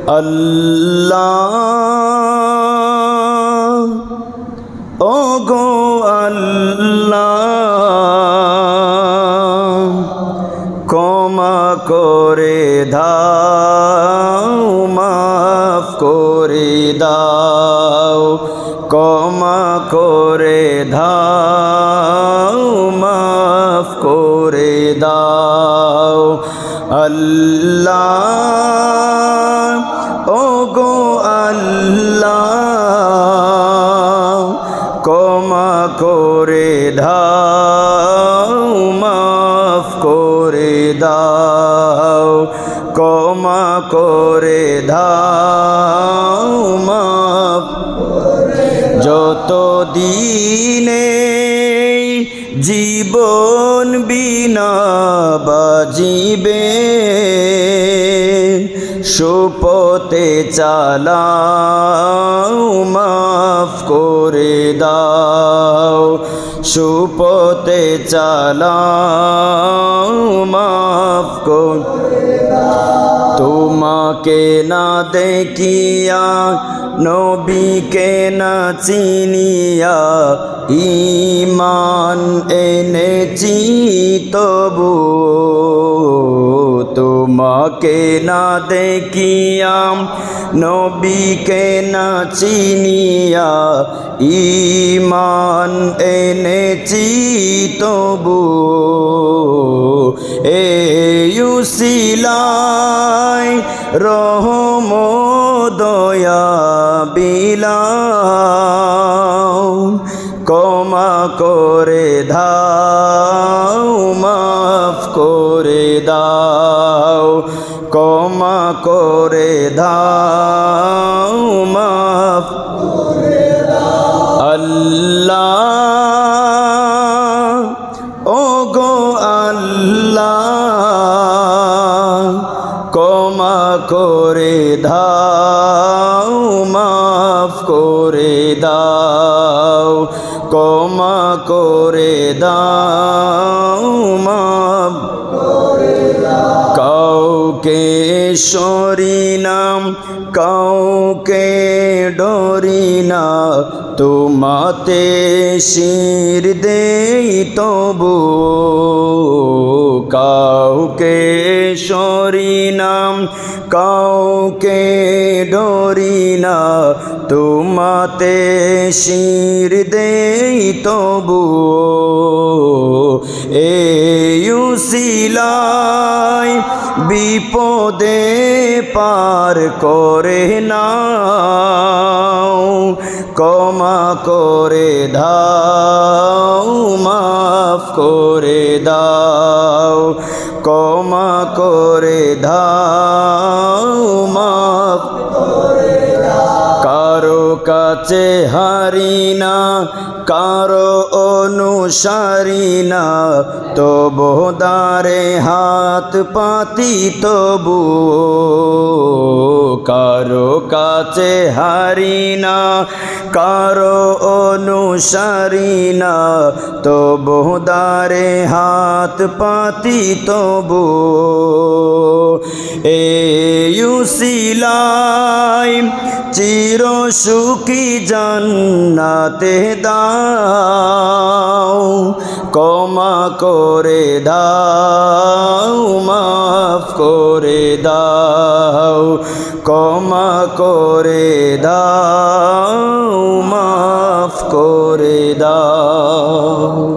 আল্লাহ ওগো আল্লাহ ক্ষমা করে দাও মাফ করে দাও ক্ষমা করে দাও মাফ করে দাও আল্লাহ ওগো আল্লাহ ক্ষমা করে দাও মাফ করে দাও ক্ষমা করে দাও মাফ যত দিনে জীবন বিনা বাজিবে সুপথে চালাও মাফ করে দাও সুপথে চালাও মাফ করে দাও তোমাকে না দেখিয়া নবীকে না চিনিয়া ঈমান এনেছি তবু তোমাকে না দেখিয়া নবীকে না চিনিয়া ঈমান এনেছি তবু এই উসিলায় রহম দয়া বিলাও ক্ষমা করে দাও মাফ করে দাও ক্ষমা করে দাও মাফ করে দাও আল্লাহ ওগো আল্লাহ ক্ষমা করে দাও মাফ করে দাও ক্ষমা করে দাও মাফ করে দাও কাউকে সরি নাম কাউকে ডরি না তোমাতে শির দেই তবু কাউকে সরি নাম কাউকে ডরি না তোমাতে শির দেই তবু এই উসিলায় বিপদে পার করে নাও ক্ষমা করে দাও মাফ করে দাও ক্ষমা করে দাও মাফ করে দাও কারো কাছে হারি না কারো অনুসারী না তবু দারে হাত পাতি তবু কারো কাছে হারি না কারো অনুসারী না তবু দারে হাত পাতি তবু এই উসিলায় চির সুখী জান্নাতে দাও ক্ষমা করে দাও মাফ করে দাও ক্ষমা করে দাও মাফ করে দাও।